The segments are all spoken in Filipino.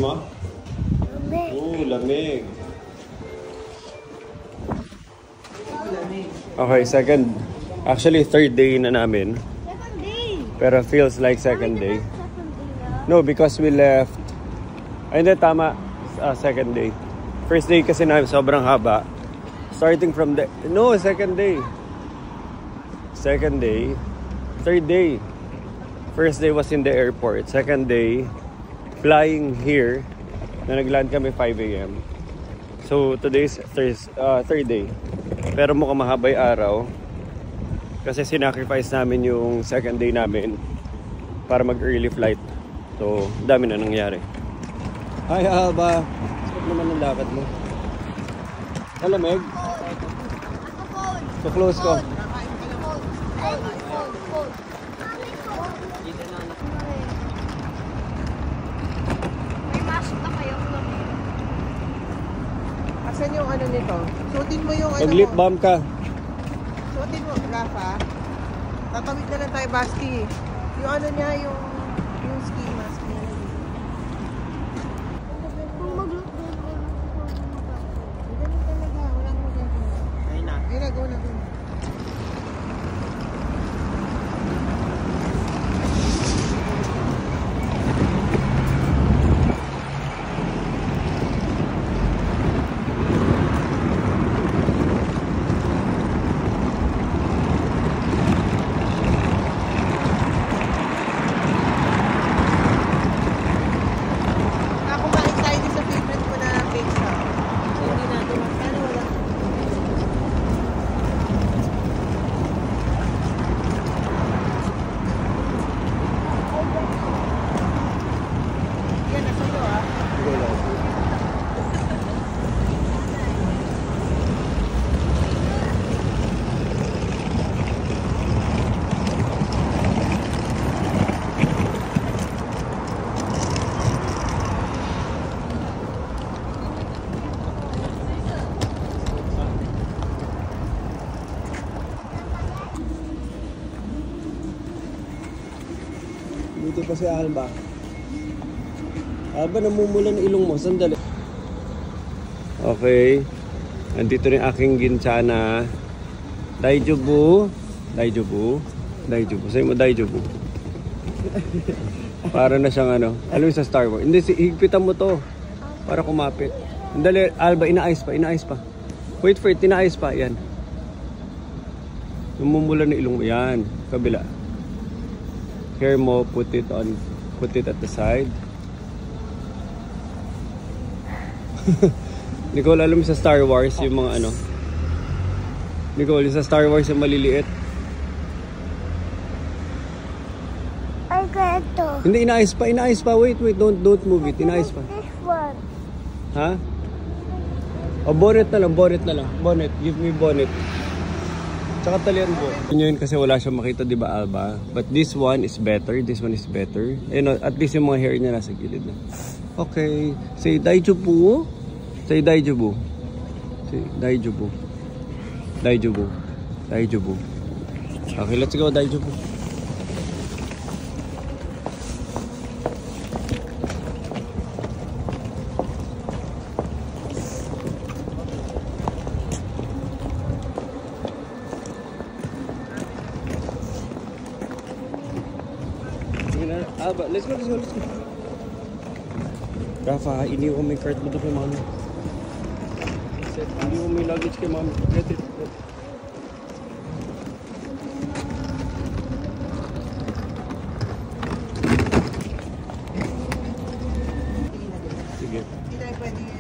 mo? Lamig. Lamig. Okay, second. Actually, third day na namin. Second day. Pero feels like second day. No, because we left. Ay, hindi, tama. Second day. First day kasi namin sobrang haba. Starting from the... No, second day. Second day. Third day. First day was in the airport. Second day, flying here. Na nag-land kami 5 a.m. So, today's third day. Pero mukhang mahabay araw. Kasi sinacrifice namin yung second day namin para mag-early flight. So, dami na nangyari. Hi, Alba. Sarap naman ang lakad mo. Malamig? So, close ko. May mask na kayo. Asan yung ano nito? Suotin mo yung ano Mag-lip balm ka. Suotin mo, Rafa. Tatawid na lang tayo, Basti. Yung ano niya, yung ski mask niya. Ganun talaga, walang magagawa. Ayun na. Ayun na, go na, go na. Dito pa si Alba. Alba, namumulan ilong mo. Sandali. Okay. Nandito rin aking gintsana. Daijobu. Daijobu. Daijobu. Sa'yo mo Daijobu. Para na siyang ano. Alam mo sa Star Wars. Hindi, higpitan mo to. Para kumapit. Sandali, Alba, inaayos pa. Inaayos pa. Wait for it. Inaayos pa. Yan. Namumulan na ilong mo. Yan. Kabila. Hair mo, put it at the side. Nicole, alam mo sa Star Wars yung mga ano? Nicole, sa Star Wars yung maliliit. Ay, ganito. Hindi, inaayos pa. Wait, don't move it. Inaayos pa. This one. Ha? O, bonnet na lang. Bonnet, give me bonnet. Tsaka talian po. Yun kasi wala siyang makita, di ba, Alba? But this one is better. This one is better. Ayun, at least yung mga hair niya nasa gilid na. Okay. Say Daijobu. Say Daijobu. Say Daijobu. Daijobu. Daijobu. Okay, let's go, Daijobu. Let's go. Rafa, iniwan mo yung cart mo doon kay mami. Iniwan mo yung luggage kay mami. Get it. Sige.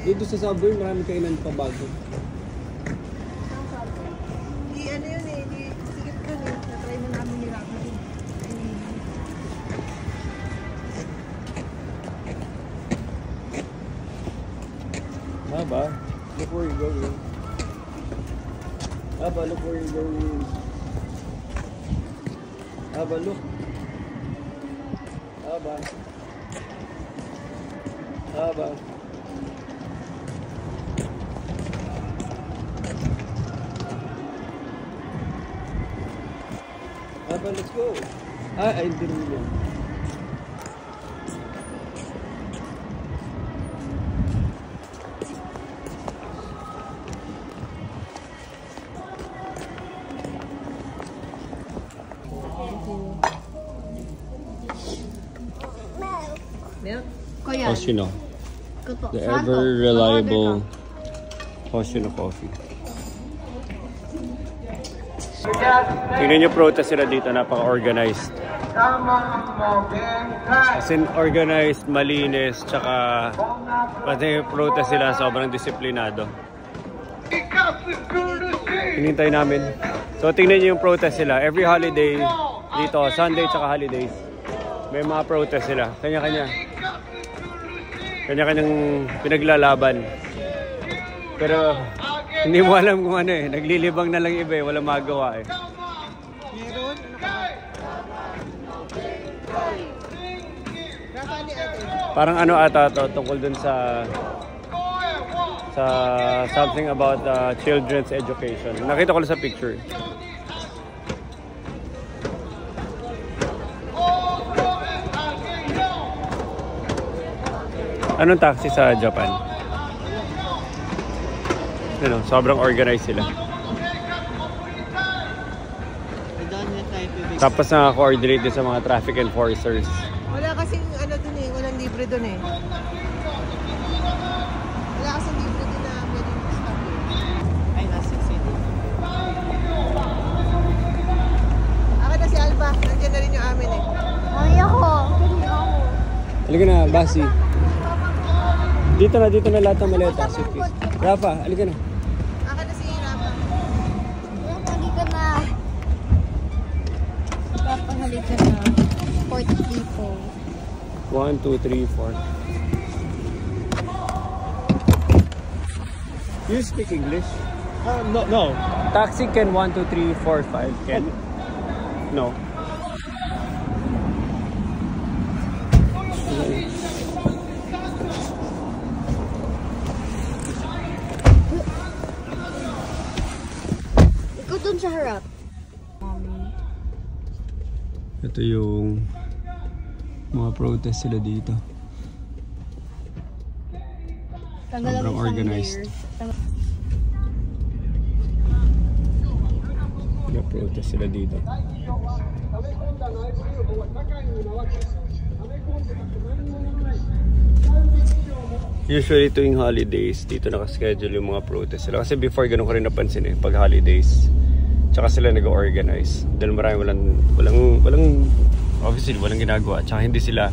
Dito sa Subway, marami kainan pa bago. Di ano yun eh, di sigit ko eh. Natry mo namin ni Rafa. Haba, look where you're going. Haba, look where you're going. Haba, look. Haba. Haba. Haba, let's go. I didn't know. Hoshino. The ever reliable Hoshino coffee. Tingnan nyo, protest sila dito, napaka-organized. As in, organized, malinis, tsaka pati protest sila, sobrang disiplinado. Hinintay namin. So, tingnan nyo yung protest sila. Every holiday dito, Sunday tsaka holidays, may mga protest sila. Kanya-kanya. Kanya-kanyang pinaglalaban. Pero, hindi mo alam kung ano eh. Naglilibang na lang iba eh. Walang magawa eh. Meron? Parang ano ata to, tungkol dun sa something about children's education. Nakita ko lang sa picture. Anong taxi sa Japan? Ano, sobrang organized sila. Tapos naka-coordinate din sa mga traffic enforcers. Wala kasing ano dun eh, walang libre dun eh. Wala kasing libre dun na pwedeng stop eh. Ay, nasa city. Akin na si Alba, nandiyan na rin yung amin eh. Ay, ako. Halika na, Basi. Dito na lahat ng maleta. Suitcase. Rafa, halika na. Akin na si Rafa. Halika na. Rafa, halika na. 40 people. 1, 2, 3, 4. You speak English? No. Taxi can 1, 2, 3, 4, 5. Can? No. Ikaw dun sa harap. Ito yung mga protest sila dito. Sobrang organized. Protest sila dito. Usually tuwing holidays, dito nakaschedule yung mga protest sila. Kasi before, ganun ko rin napansin eh, pag holidays. Tsaka sila nag-organize. Dahil marami walang obviously walang ginagawa. Tsaka hindi sila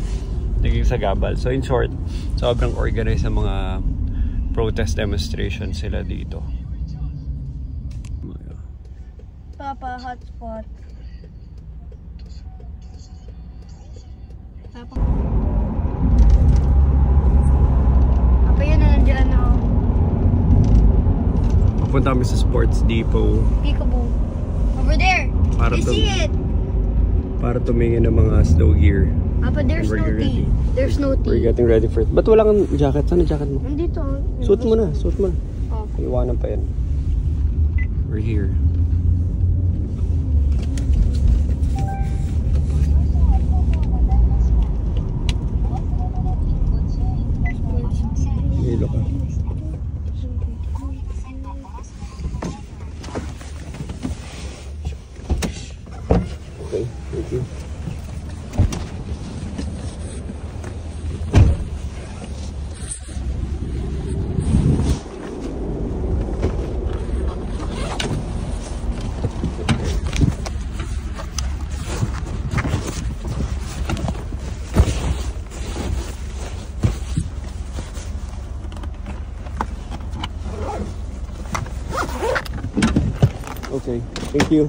naging sagabal. So in short, sobrang organized ang mga protest demonstration sila dito. Papa, hotspot. Papa. Apa yun na nandiyan ako. Pupunta kami sa Sports Depot. Peekaboo. Over there. You see it. Para tumingin ng mga snow gear. Papa, there's no tea. There's no tea. We're getting ready for it. Ba't wala kang jacket? Saan ang jacket mo? Nandito. Suot mo na. Suot mo na. Oh. Iwanan pa yan. We're here. Hilo ka. Okay, thank you. Okay, thank you.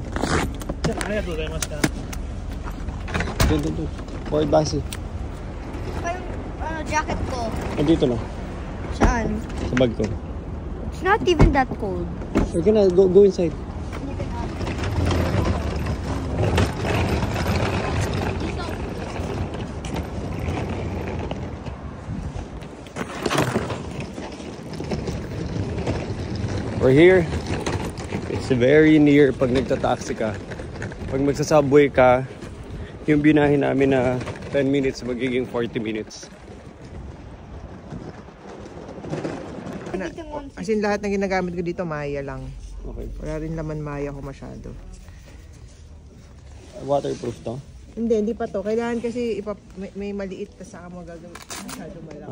Dun. Boy, Basi. Yung jacket ko. Nandito na. Saan? Sa bag ko. It's not even that cold. We're gonna go inside. We're here. It's very near pag nagta-taxi ka. Pag magsa-subway ka, yung binahin namin na 10 minutes magiging 40 minutes. As in, lahat ng ginagamit ko dito, Maya lang. Okay. Wala rin laman Maya ko masyado. Waterproof to? Hindi pa to. Kailangan kasi may maliit ka sa mo gagawin. Masyado malaki.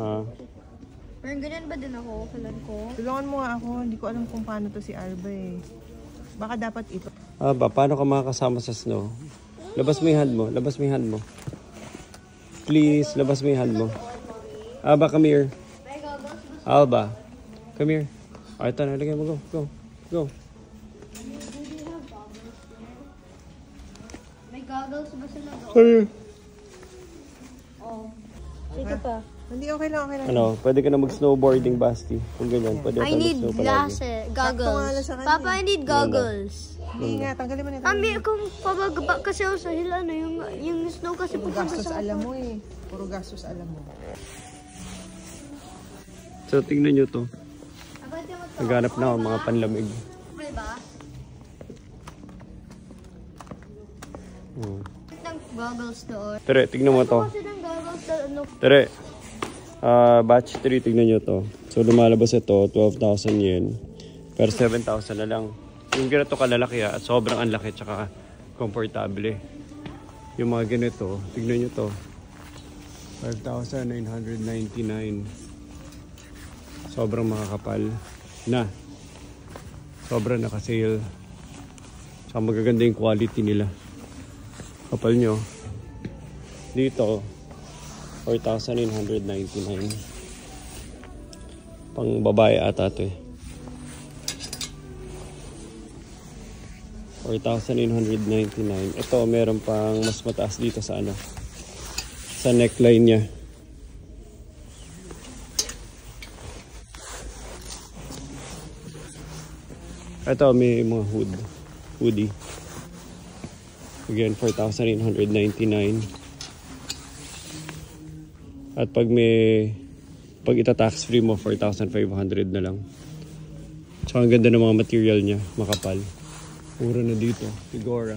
Pero ganyan ba din ako? Kailan ko? Tulungan mo nga ako. Hindi ko alam kung paano to si Alba eh. Baka dapat ito. Paano ka makakasama sa snow? Labas mo yung hand mo. Labas mo yung hand mo. Please, labas mo yung hand mo. Alba, come here. Alba, come here. Ito na, lagay mo. Go. May goggles ba sila? Sorry. Oh. Sige pa. Hindi, okay lang. Ano, pwede ka na mag-snowboarding, Basti. Kung ganyan, pwede ka I need mag-snow palagi. glasses. Goggles. Papa, I need goggles. Hindi nga, tanggalin mo na. Kami, kung pabagaba kasi ako sa hill, ano, yung snow kasi Puro pupunta gastos sa alam mo eh. Puro gastos alam mo. So, tingnan nyo to. Abante mo to. Naghanap na ako mga panlamig. Okay ba? Ng goggles doon. Tere, tignan mo to. Kasi ng goggles na ano. Tere, batch 3, tignan nyo to. So, lumalabas ito, 12,000 yen. Pero 7,000 na lang. Yung ganito kalalaki at sobrang anlaki tsaka komportable. Yung mga ganito, tignan nyo to. 5,999. Sobrang makakapal na. Sobrang naka-sale. Saka magaganda yung quality nila. Kapal nyo. Dito, 4,999. Pang babae ata ito eh. 4,999. Ito, meron pang mas mataas dito sa ano. Sa neckline niya. Ito, may mga hoodie. Again, 4,999. At pag ita-tax free mo, 4,500 na lang. Tsaka ang ganda ng mga material niya, makapal. Mura na dito, Figura.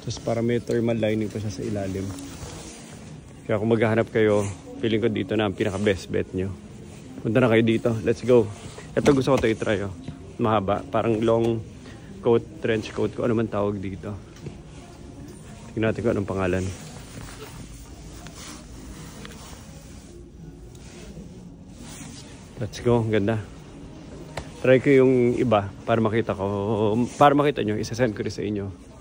Tapos para may thermal lining pa siya sa ilalim. Kaya kung maghahanap kayo, feeling ko dito na ang pinaka-best bet nyo. Punta na kayo dito, let's go. Ito gusto ko ito i-try oh. Mahaba, parang long coat, trench coat ko. Ano man tawag dito. Tingnan natin kung anong pangalan. Let's go, ganda. Try ko yung iba para makita ko. Para makita nyo, isa-send ko rin sa inyo.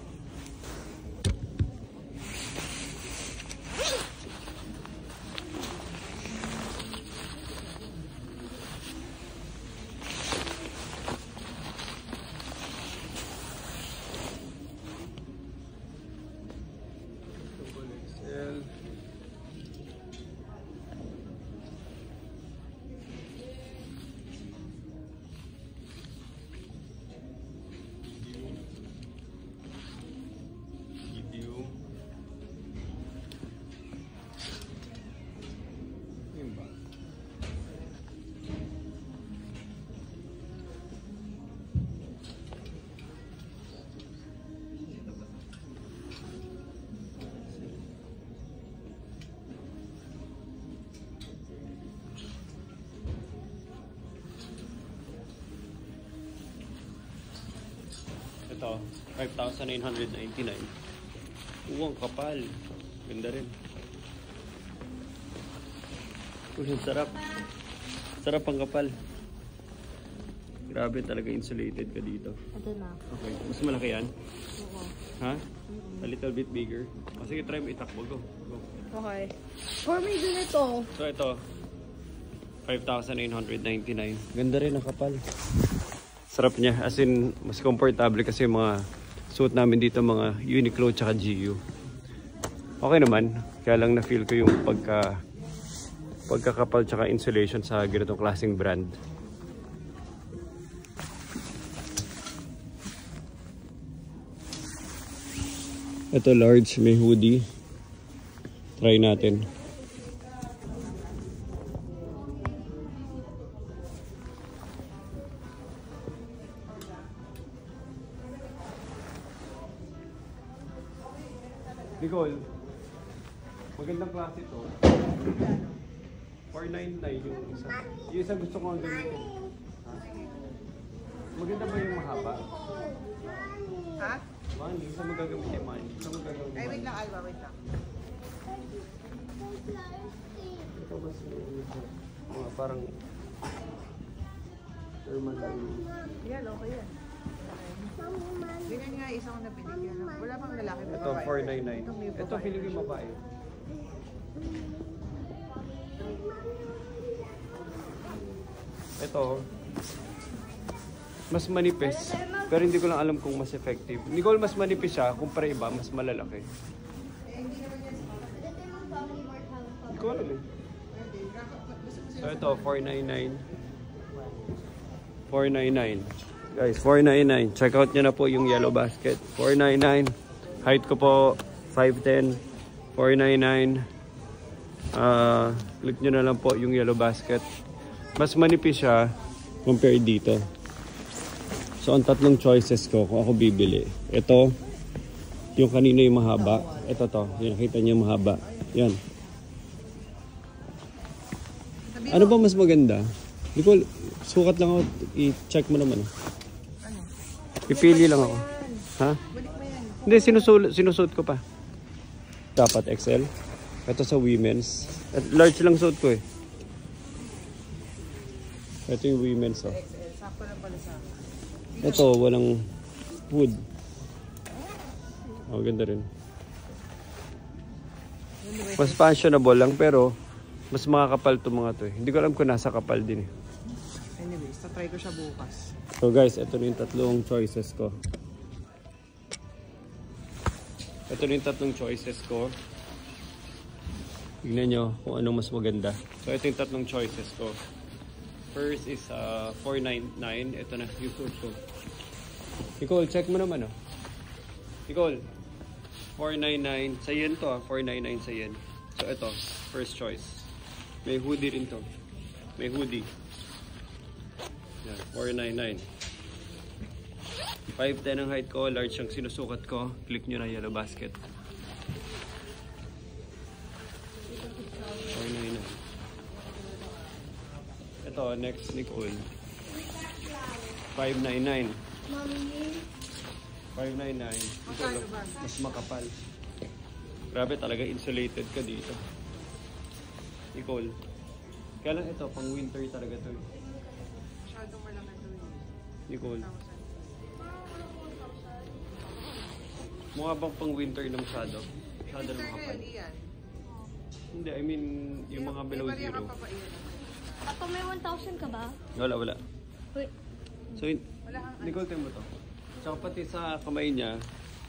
Ito, 5,999. Uwang kapal. Ganda rin. Uy, sarap. Sarap ang kapal. Grabe talaga insulated ka dito. Ito na. Okay, mas malaki yan? Oo. Ha? A little bit bigger. O sige, try mo itakbo. Go. Okay. For me din ito. So ito, 5,999. Ganda rin ang kapal. Sarap niya. As in, mas komportable kasi yung mga suit namin dito, mga Uniqlo tsaka GU. Okay naman. Kaya lang na-feel ko yung pagkakapal tsaka insulation sa ganitong klaseng brand. Ito large, may hoodie. Try natin. Nicole, magandang klase to. 499 yung isa. Yung isa gusto ko ang gamitin. Ha? Maganda ba yung mahaba? Ha? Money? Saan mo gagamit yung money? Saan mo gagamit Ay, yung wait money? lang, Alba, wait lang. Ito mas mga parang thermal lang. Yan, okay yan. Ganyan nga, isang na binigyan. Wala pang lalaki. Ito, 499. Ito, feeling yung babae. Ito, mas manipis. Pero hindi ko lang alam kung mas effective. Nicole, mas manipis siya. Kumpara iba, mas malalaki. Hindi ko alam eh. So ito, 499. 499. Guys, 499. Check out nyo na po yung yellow basket. 499. Height ko po, 5'10". 499. Click nyo na lang po yung yellow basket. Mas manipis siya compared dito. So, ang tatlong choices ko kung ako bibili. Ito, yung kanina yung mahaba. Ito to, yung nakita nyo yung mahaba. Yan. Ano ba mas maganda? Nicole, sukat lang ako. I-check mo naman. Pipili lang ako. Ha? Hindi, sinusuot ko pa. Dapat XL. Ito sa women's. At large lang suot ko eh. Ito yung women's. Oh. Sakto lang pala sa akin. Ito, walang hood. Oh, ganda rin. Mas fashionable lang pero mas makakapal to mga to eh. Hindi ko alam kung nasa kapal din eh. Anyways, tatry ko siya bukas. So guys, ito na yung tatlong choices ko. Ito na yung tatlong choices ko. Tignan nyo kung anong mas maganda. So ito yung tatlong choices ko. First is 499. Ito na yung suit ko. Nicole, check mo naman oh. Nicole, 499. Sa yen to 499 sa yen. So ito, first choice. May hoodie rin to. May hoodie. Yan, 499. 5'10 ang height ko, large ang sinusukat ko. Click nyo na yellow basket. 499. Ito, next Nicole. 599. 599. Ito, mas makapal. Grabe talaga, insulated ka dito. Nicole. Kaya lang ito, pang winter talaga to. Masyadong malaki ito. Nicole. Mukha bang pang winter na masyado? Masyado na makapal. Hindi, I mean, yung mga below zero. Papa, may 1,000 ka ba? Wala, wala. Wait. So, Nicole, tayo mo to. Tsaka pati sa kamay niya,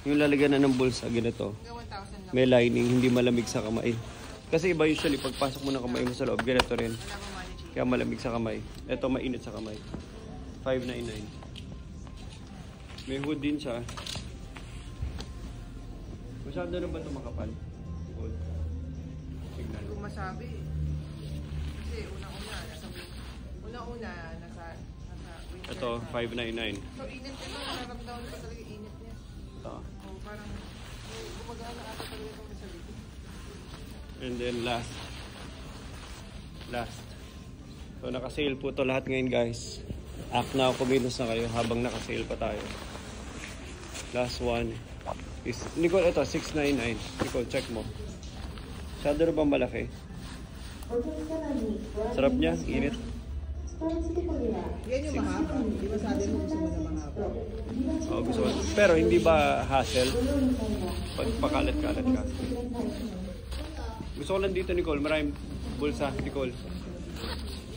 yung lalagyan na ng bulsa, ganito. May lining, hindi malamig sa kamay. Kasi iba usually, pagpasok mo ng kamay mo sa loob, ganito rin. Kaya malamig sa kamay. Ito, mainit sa kamay. 599. May hood din siya. Masyado na ba ito makapal? Nicole. Tignan. Kung masabi. Kasi una-una, nasa winter. Ito, 599. So, init ito. Nararamdaman ko talaga init niya. Ito. Oh, parang gumagana ata talaga itong sa likod. And then last. So, naka-sale po to lahat ngayon, guys. Act na ako, kumilos na kayo habang naka-sale pa tayo. Last one is, Nicole, ito, 699. Nicole, check mo. Masyado na bang malaki? Sarap niya, init. Yan yung mahaba. Di ba sabi mo gusto mo na mahaba? Oo, gusto ko. Pero hindi ba hassle? Pag pakalat-kalat ka. Gusto ko lang dito, Nicole. Maraming bulsa, Nicole.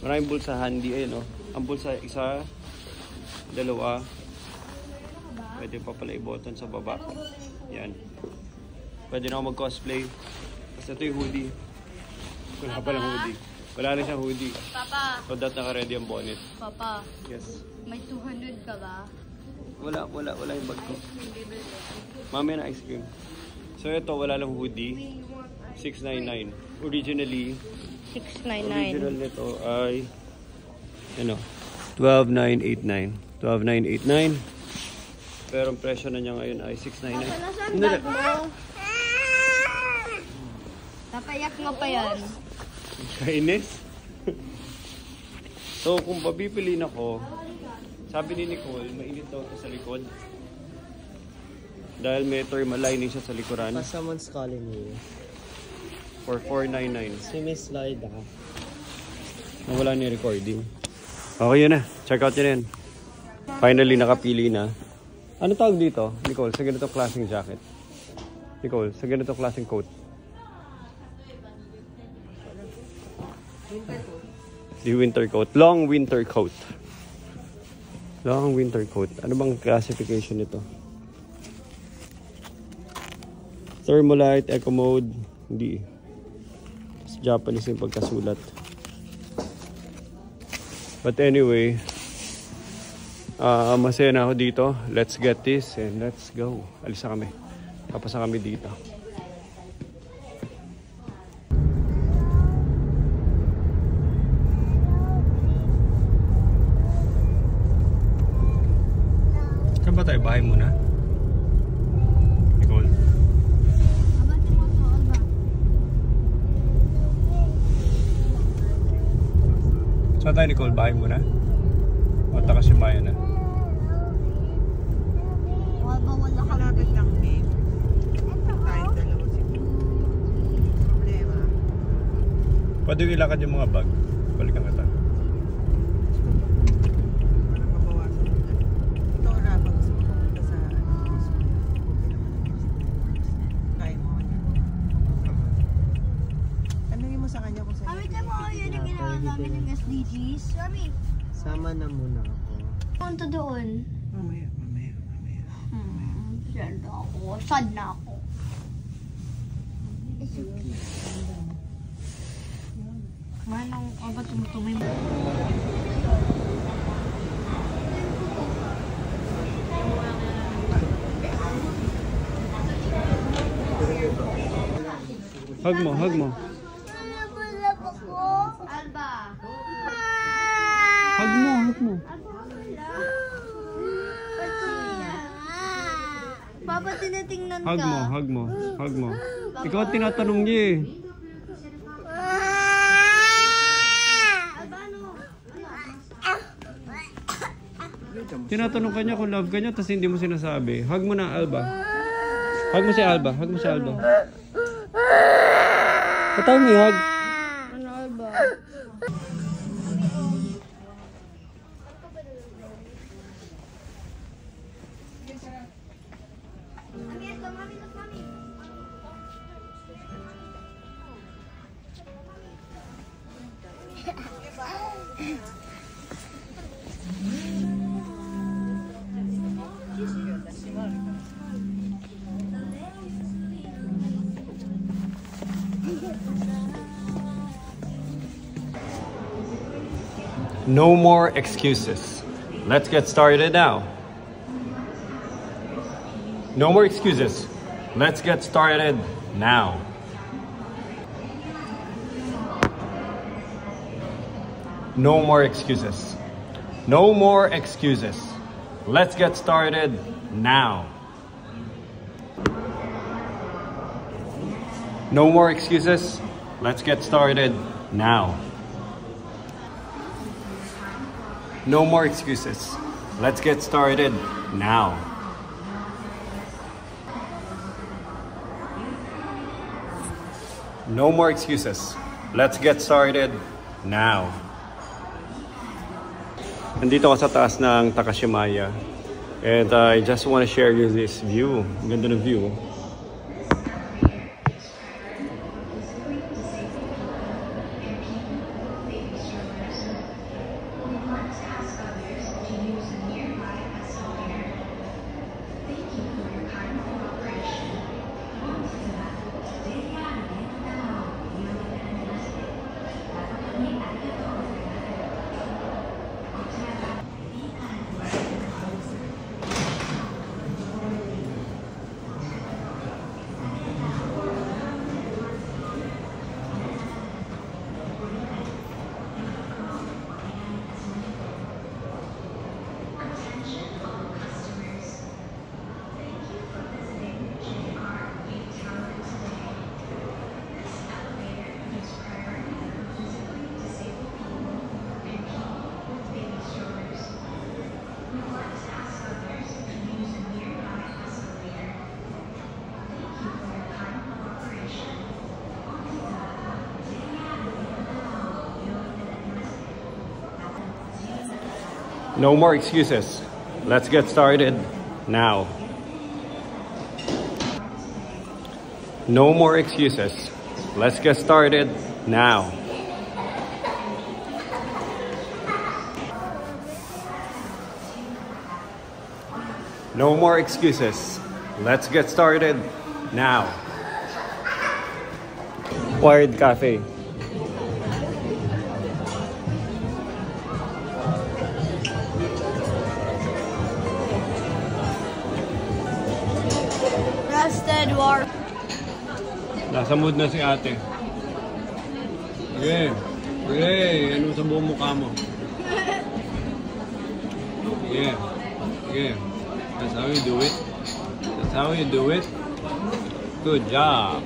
Maraming bulsa handy. Ayun, oh. Ang bulsa, isa, dalawa. Pwede pa pala i-button sa baba. Yan. Pwede na ako mag-cosplay. Tapos ito yung hoodie. Wala pa lang hoodie. Wala na siyang hoodie. Papa. So that naka-ready ang bonnet. Papa, Yes. may 200 ka ba? Wala yung bag ko. Mamaya na ice cream. So ito, wala lang hoodie. 699. Original 699. nito ay ano, 12,989. 12,989. Pero ang presyo na niya ngayon ay 699. Nasaan bag mo? Napayak mo pa yan. Kainis. So kung pabipiliin ako, sabi ni Nicole, mainit daw ito sa likod. Dahil may thermal lining siya sa likuran. But someone's calling you. For 499. Si Miss Lloyd Nawala ni recording. Okay, yun na. Check out yun yan. Finally, nakapili na. Ano tawag dito, Nicole, sa ganitong klaseng jacket? Nicole, sa ganitong klaseng coat? Di winter coat. Long winter coat. Long winter coat. Ano bang classification nito? Thermalite, Eco Mode. Hindi. Japanese yung pagkasulat. But anyway, masaya na ako dito. Let's get this and let's go. Alis na kami. Tapos na kami dito. Saan ba tayo? Bahay muna? Nicole? Saan tayo, Nicole? Bahay muna? O Takashimaya na? Malapit lang din. Kahit dalawa siguro. Problema. Pwede yung ilakad yung mga bag. Balikan kita. Mabawasan mo lang. Ito, Rafa, gusto mo pumunta sa kaya mo. Tanungin mo sa kanya kung saan. Mami, tama ko yun yung ginawa namin ng SDGs. Mami, Sama na muna ako. punta doon. Mamaya. Sad na ako. Sad na ako. Manang ka ba tumutumay mo? Hug mo, hug mo. Alba! Hug mo, hug mo. Papa, tinatingnan ka. Hug mo, hug mo, hug mo. Ikaw ang tinatanong niya eh. Alba, ano? Tinatanong ka niya kung love ka niya, tapos hindi mo sinasabi. Hug mo na, Alba. Hug mo si Alba, hug mo si Alba. Patay mo hug. Ano, Alba? No more excuses. Let's get started now. No more excuses. Let's get started now. No more excuses. No more excuses. Let's get started now. No more excuses. Let's get started now. No more excuses. Let's get started now. No more excuses. Let's get started now. Nandito ako sa taas ng Takashimaya. And I just want to share you this view. Ang ganda ng view. No more excuses. Let's get started now. No more excuses. Let's get started now. No more excuses. Let's get started now. Wired Cafe. Rusted War. Nasa mood na si ate. Okay. Okay. Ano sa buong mukha mo? Yeah. Yeah. That's how you do it. That's how you do it. Good job.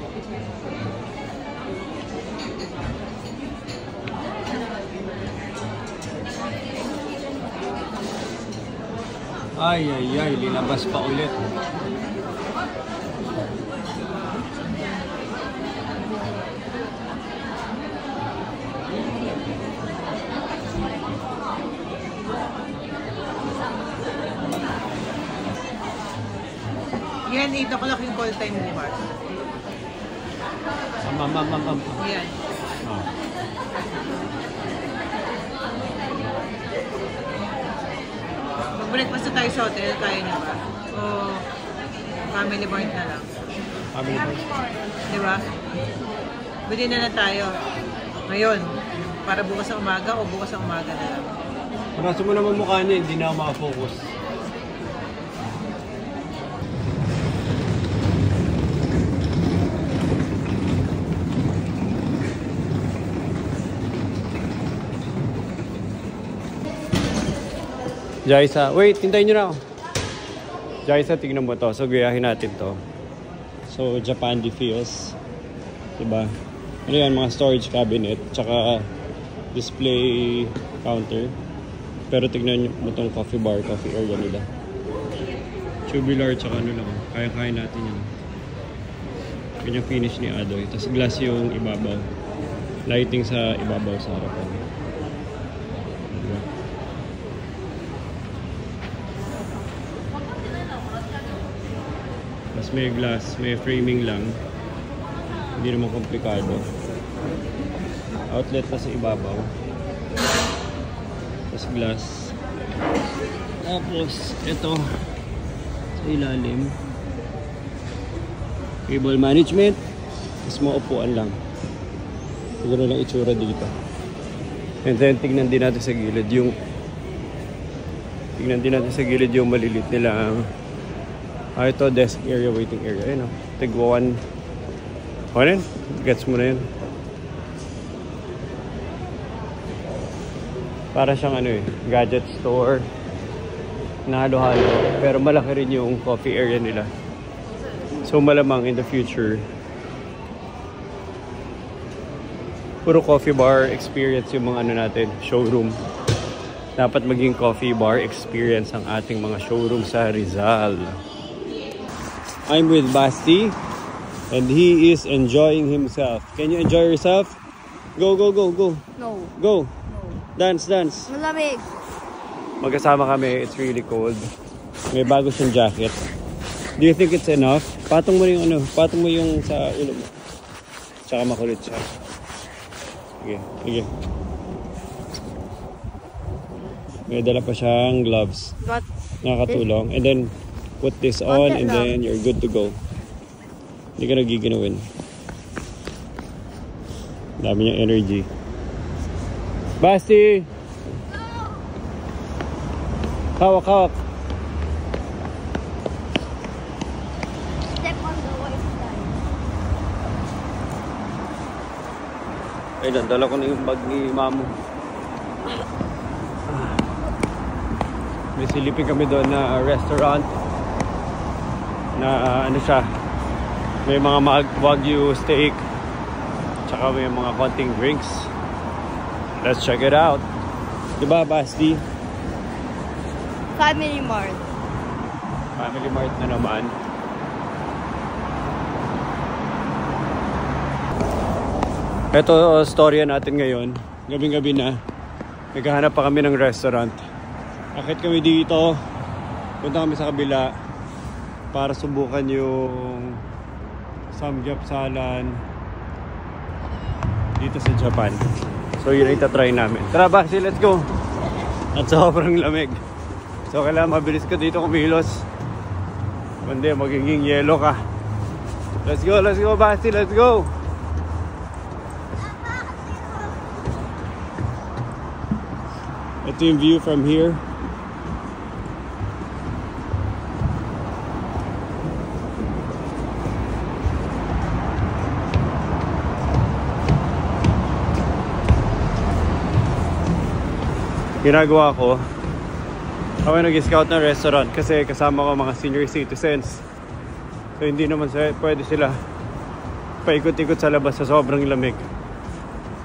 Ay, ay, ay. Linabas pa ulit. Yan, 8 o'clock yung call time bukas. Yan. Oh. Mag-breakfast na tayo sa hotel, kaya niyo ba? O family mart na lang? Family mart. Di ba? Bili na lang tayo. Ngayon, para bukas sa umaga o bukas sa umaga na lang. Paraso mo naman mukha niya, hindi na ako makafocus. Jaisa, wait, hintayin nyo na ako. Jaisa, tignan mo to. So, gayahin natin to. So, Japandi feels. Diba? Ano yan, mga storage cabinet. Tsaka, display counter. Pero tignan mo tong coffee bar, coffee area nila. Tubular, tsaka ano lang. Kaya-kaya natin yan. Yan yung finish ni Adoy. Tapos glass yung ibabaw. Lighting sa ibabaw sa harapan. Diba? Tapos may glass, may framing lang. Hindi naman komplikado. Outlet na sa ibabaw. Tapos glass. Tapos ito sa ilalim. Cable management. Tapos mga upuan lang. Siguro lang itsura dito. And then tignan din natin sa gilid yung malilit nilang ito, desk area, waiting area. Ayun o. Tigwa 1. Ano yun? Gets mo na yun. Para siyang ano eh, gadget store. Nahalo-halo. Pero malaki rin yung coffee area nila. So malamang in the future, puro coffee bar experience yung mga ano natin, showroom. Dapat maging coffee bar experience ang ating mga showroom sa Rizal. I'm with Basti, and he is enjoying himself. Can you enjoy yourself? Go, go, go, go. No. Go. No. Dance, dance. Malamig. Magkasama kami. It's really cold. May bago siyang jacket. Do you think it's enough? Patong mo yung ano, patong mo yung sa ulo mo. Tsaka makulit siya. Sige, sige. May dala pa siyang gloves. Got Nakakatulong. And then, put this on and then you're good to go. Hindi ka nagiginawin. Dami niyang energy. Basti! Hawak, hawak. step on the white side. Ayun, dala ko na yung bag ni Mamo. May silipin kami doon na restaurant na ano siya, may mga Wagyu steak tsaka may mga konting drinks. Let's check it out. Diba, Basti? Family Mart. Family Mart na naman. Ito storya natin ngayon. Gabing-gabi na. Naghahanap pa kami ng restaurant. Akit kami dito. Punta kami sa kabila para subukan yung samgyupsalan dito sa Japan. So yun ay itatry namin. Tara Basti, let's go! At sobrang lamig. So kailangan mabilis ka dito kumilos. Hindi, magiging yelo ka. Let's go Basti, let's go! Ito yung view from here. Ginagawa ko, ako nag-scout ng restaurant kasi kasama ko mga senior citizens. So hindi naman pwede sila paikot-ikot sa labas sa sobrang lamig.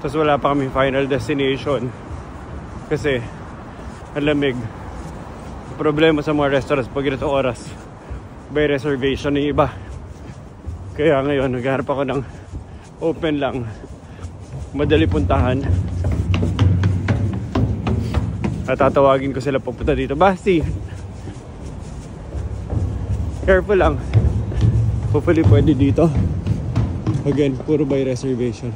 Tapos wala pa kami final destination kasi ang lamig. Problema sa mga restaurants pag ganito oras, by reservation yung iba. Kaya ngayon naghahanap ako ng open lang, madali puntahan. At tatawagin ko sila pupunta dito. Basti, careful lang. Hopefully pwede dito. Again, puro by reservation.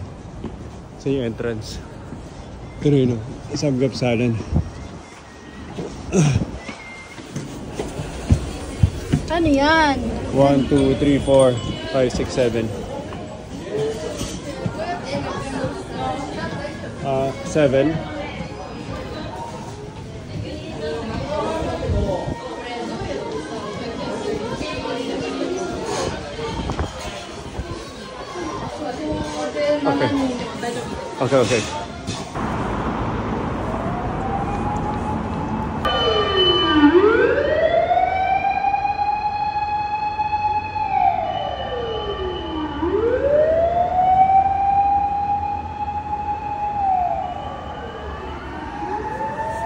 Sa yung entrance. Pero yun o, samgyupsalan. Ano yan? 1, 2, 3, 4, 5, 6, 7. 7. Okay.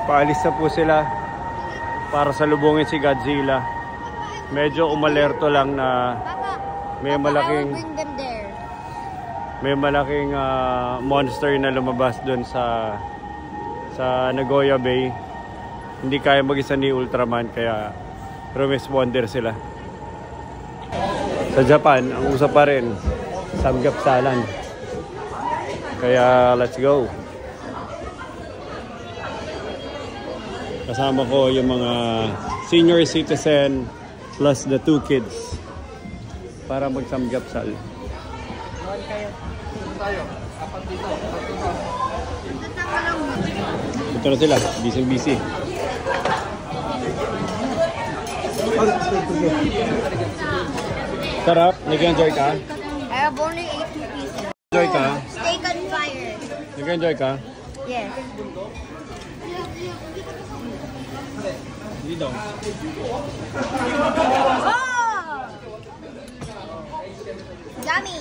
Paalis na po sila para salubungin si Godzilla. Medyo umalerto lang na may malaking monster na lumabas doon sa Nagoya Bay. Hindi kaya mag-isa ni Ultraman kaya rumesponder sila. Sa Japan, ang usap pa rin samgyupsalan. Kaya let's go. Kasama ko yung mga senior citizen plus the 2 kids para mag-samgyupsal. Ito na sila, busy. Sarap, nag-enjoy ka? I have only 8 pieces. Enjoy ka? Steak on fire. Nag-enjoy ka? Yes. Hindi daw. Oh! Yummy!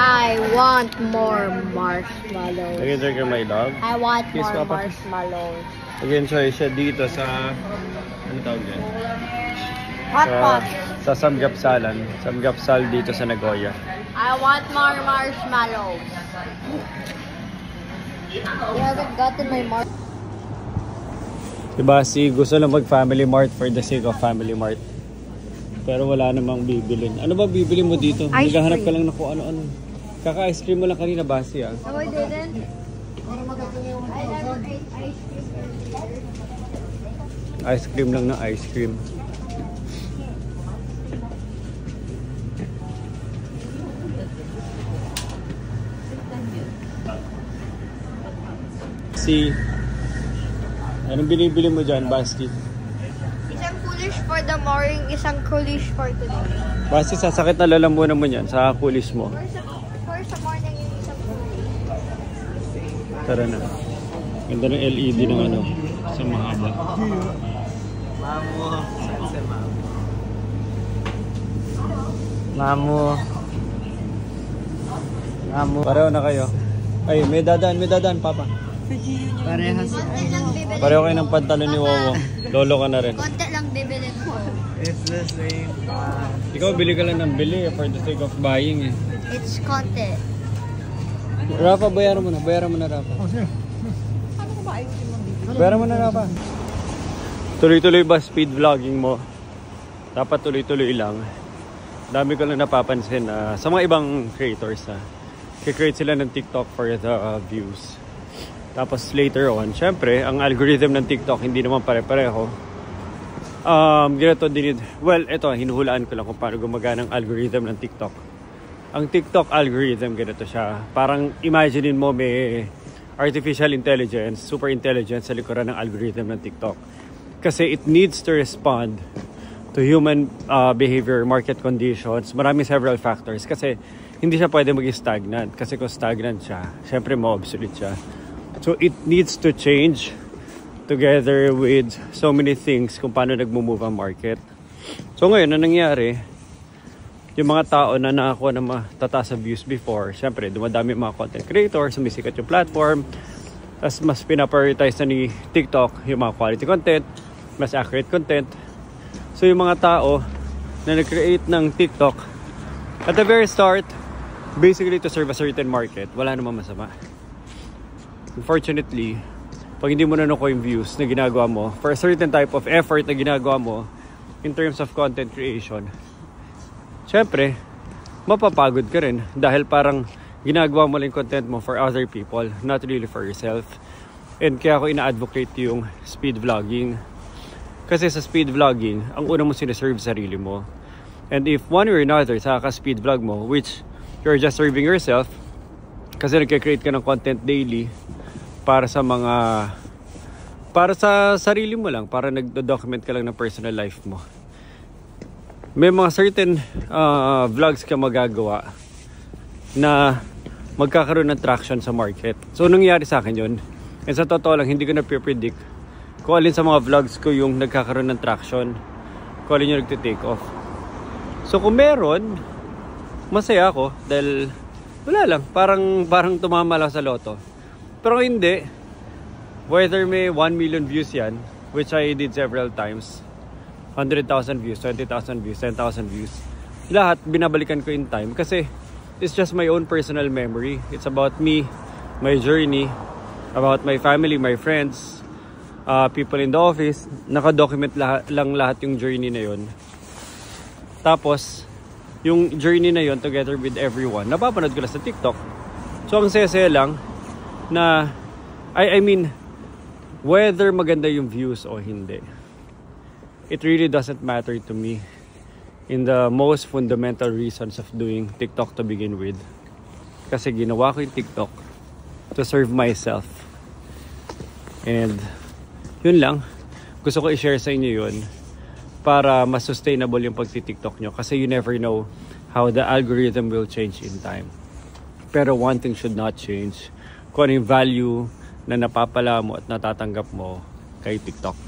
I want more marshmallows. Nag-enjoy ka, my dog? I want Kiss more Papa. marshmallows. Nag-enjoy siya dito sa... Ano tawag yan? Hot pot. Sa samgyupsalan. Samgyupsal dito sa Nagoya. I want more marshmallows. You haven't gotten my marshmallows. Diba si gusto lang mag-family mart for the sake of family mart. Pero wala namang bibilin. Ano ba bibili mo dito? Naghahanap ka lang na kung ano-ano. Kaka-ice cream mo lang kanina, Basi ah. No, I didn't. Ice cream lang na ice cream. Anong binibili mo dyan, Basti? Isang coolish for the morning, isang coolish for today. Basti, sasakit na lalamunan mo yan sa coolish mo. For sa morning, yung isang coolish. Tara na. Ganda ng LED ng ano, sa mahaba. Mamu. Pareho na kayo. Ay, may dadaan, Papa. Parehas. Pareho kayo ng pantalon ni Wowo. Lolo ka na rin. Konti lang bibili ko. It's the same. Ikaw, bili ka lang ng bili for the sake of buying eh. It's konti. Rafa, bayaran mo na, Rafa. paayusin mo video. Pera mo na Rafa. Tuloy-tuloy ba speed vlogging mo? Dapat tuloy-tuloy lang. Dami ko lang napapansin sa mga ibang creators na kikreate sila ng TikTok for the views. Tapos later on, syempre, ang algorithm ng TikTok hindi naman pare-pareho. Ganito din, well, ito, hinuhulaan ko lang kung paano gumagana ang algorithm ng TikTok. Ang TikTok algorithm, ganito siya. Parang imaginein mo may artificial intelligence, super intelligence sa likuran ng algorithm ng TikTok. Kasi it needs to respond to human behavior, market conditions, maraming several factors. Kasi hindi siya pwede maging stagnant. Kasi kung stagnant siya, syempre ma-obsolete siya. So it needs to change together with so many things kung paano nagmo-move ang market. So ngayon, na nangyari, yung mga tao na nakakuha ng matataas na views before, syempre, dumadami mga content creators, sumisikat yung platform, tas mas pinaprioritize na ni TikTok yung mga quality content, mas accurate content. So yung mga tao na nag-create ng TikTok, at the very start, basically to serve a certain market, wala namang masama. Unfortunately, pag hindi mo na nakuha yung views na ginagawa mo, for a certain type of effort na ginagawa mo, in terms of content creation, syempre, mapapagod ka rin dahil parang ginagawa mo lang content mo for other people, not really for yourself. And kaya ako ina-advocate yung speed vlogging. Kasi sa speed vlogging, ang una mo sineserve sarili mo. And if one or another sa speed vlog mo, which you're just serving yourself, kasi nagka-create ka ng content daily para sa sarili mo lang, para nagdo-document ka lang ng personal life mo. May mga certain vlogs ka magagawa na magkakaroon ng traction sa market. So, nangyari sa akin yun. And sa totoo lang, hindi ko na-predict kung alin sa mga vlogs ko yung nagkakaroon ng traction, kung alin yung nagtitake off. So, kung meron, masaya ako dahil wala lang, parang tumama lang sa loto. Pero hindi, whether may 1 million views yan, which I did several times, 100,000 views, 20,000 views, 10,000 views. Lahat, binabalikan ko in time kasi it's just my own personal memory. It's about me, my journey, about my family, my friends, people in the office. Naka-document lang lahat yung journey na yun. Tapos, yung journey na yun together with everyone, napapanood ko lang sa TikTok. So, ang saya-saya lang na, I mean, whether maganda yung views o hindi, it really doesn't matter to me in the most fundamental reasons of doing TikTok to begin with. Kasi ginawa ko yung TikTok to serve myself. And yun lang. Gusto ko i-share sa inyo yun para mas sustainable yung pagti-TikTok nyo. Kasi you never know how the algorithm will change in time. Pero one thing should not change. Kung ano yung value na napapala mo at natatanggap mo kay TikTok.